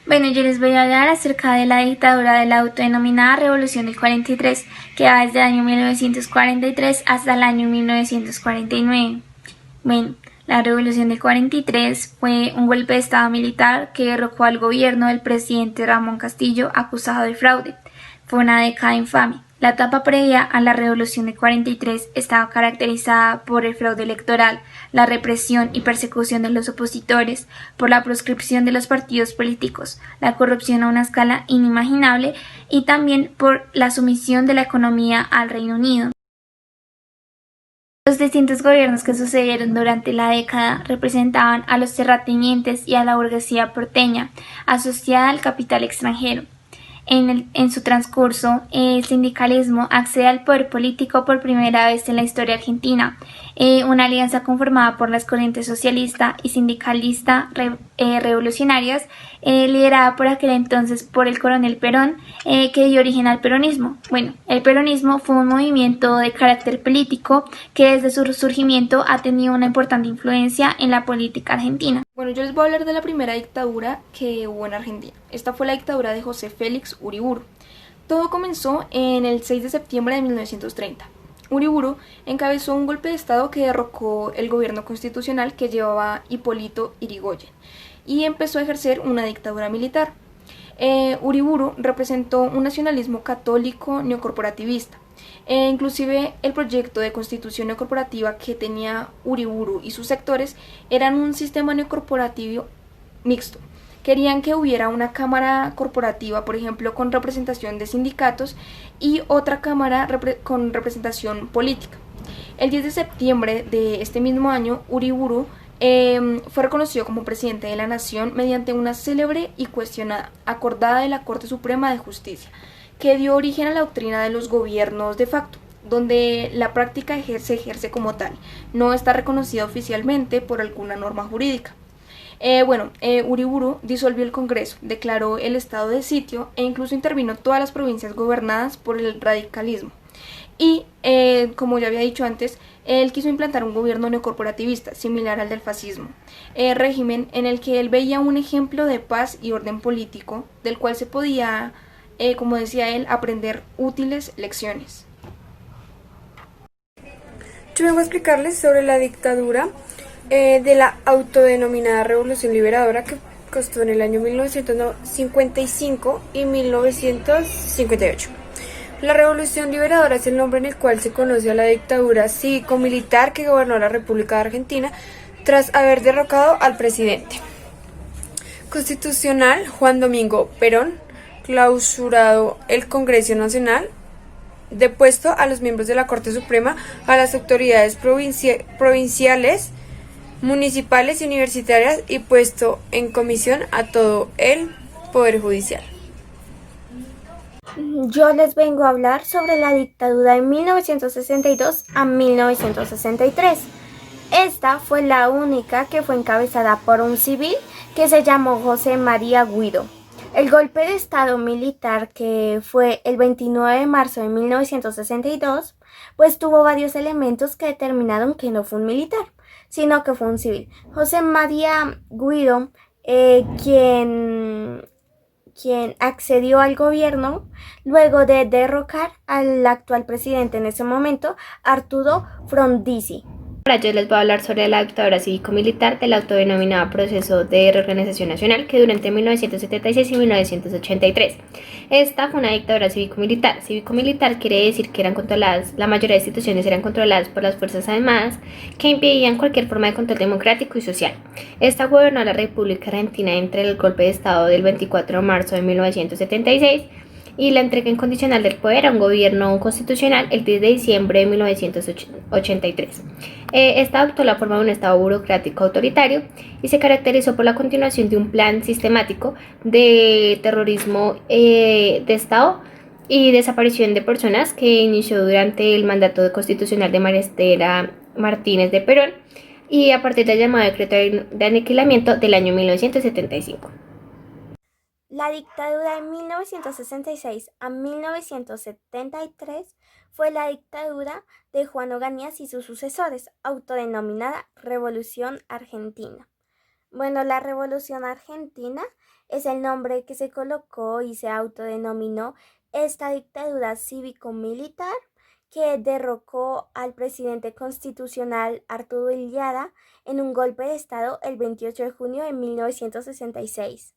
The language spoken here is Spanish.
Bueno, yo les voy a hablar acerca de la dictadura de la autodenominada Revolución del 43, que va desde el año 1943 hasta el año 1949. Bueno, la Revolución del 43 fue un golpe de estado militar que derrocó al gobierno del presidente Ramón Castillo acusado de fraude. Fue una década infame. La etapa previa a la Revolución de 43 estaba caracterizada por el fraude electoral, la represión y persecución de los opositores, por la proscripción de los partidos políticos, la corrupción a una escala inimaginable y también por la sumisión de la economía al Reino Unido. Los distintos gobiernos que sucedieron durante la década representaban a los terratenientes y a la burguesía porteña, asociada al capital extranjero. En su transcurso, el sindicalismo accede al poder político por primera vez en la historia argentina, una alianza conformada por las corrientes socialista y sindicalista revolucionarias, liderada por aquel entonces por el coronel Perón, que dio origen al peronismo. Bueno, el peronismo fue un movimiento de carácter político que desde su surgimiento ha tenido una importante influencia en la política argentina. Bueno, yo les voy a hablar de la primera dictadura que hubo en Argentina. Esta fue la dictadura de José Félix Uriburu. Todo comenzó en el 6 de septiembre de 1930. Uriburu encabezó un golpe de estado que derrocó el gobierno constitucional que llevaba Hipólito Yrigoyen y empezó a ejercer una dictadura militar. Uriburu representó un nacionalismo católico neocorporativista. Inclusive el proyecto de constitución neocorporativa que tenía Uriburu y sus sectores eran un sistema neocorporativo mixto. Querían que hubiera una cámara corporativa, por ejemplo, con representación de sindicatos y otra cámara con representación política. El 10 de septiembre de este mismo año, Uriburu fue reconocido como presidente de la nación mediante una célebre y cuestionada acordada de la Corte Suprema de Justicia, que dio origen a la doctrina de los gobiernos de facto, donde la práctica se ejerce como tal, no está reconocida oficialmente por alguna norma jurídica. Uriburu disolvió el Congreso, declaró el estado de sitio e incluso intervino todas las provincias gobernadas por el radicalismo. Y, como ya había dicho antes, él quiso implantar un gobierno neocorporativista, similar al del fascismo, régimen en el que él veía un ejemplo de paz y orden político, del cual se podía, como decía él, aprender útiles lecciones. Yo vengo a explicarles sobre la dictadura de la autodenominada Revolución Liberadora que costó en el año 1955 y 1958. La Revolución Liberadora es el nombre en el cual se conoce a la dictadura cívico-militar que gobernó la República de Argentina tras haber derrocado al presidente constitucional Juan Domingo Perón, clausurado el Congreso Nacional, depuesto a los miembros de la Corte Suprema, a las autoridades provinciales, municipales y universitarias y puesto en comisión a todo el Poder Judicial. Yo les vengo a hablar sobre la dictadura de 1962 a 1963. Esta fue la única que fue encabezada por un civil que se llamó José María Guido. El golpe de estado militar, que fue el 29 de marzo de 1962, pues tuvo varios elementos que determinaron que no fue un militar, sino que fue un civil. José María Guido, quien accedió al gobierno luego de derrocar al actual presidente en ese momento, Arturo Frondizi. Ahora yo les voy a hablar sobre la dictadura cívico-militar del autodenominado Proceso de Reorganización Nacional que durante 1976 y 1983. Esta fue una dictadura cívico-militar. Cívico-militar quiere decir que eran controladas, la mayoría de instituciones eran controladas por las Fuerzas Armadas que impedían cualquier forma de control democrático y social. Esta gobernó la República Argentina entre el golpe de Estado del 24 de marzo de 1976 y la entrega incondicional del poder a un gobierno constitucional el 10 de diciembre de 1983. Esta adoptó la forma de un Estado burocrático autoritario y se caracterizó por la continuación de un plan sistemático de terrorismo de Estado y desaparición de personas que inició durante el mandato constitucional de María Estela Martínez de Perón y a partir del llamado decreto de aniquilamiento del año 1975. La dictadura de 1966 a 1973 fue la dictadura de Juan Ogañas y sus sucesores, autodenominada Revolución Argentina. Bueno, la Revolución Argentina es el nombre que se colocó y se autodenominó esta dictadura cívico-militar que derrocó al presidente constitucional Arturo Illiada en un golpe de Estado el 28 de junio de 1966.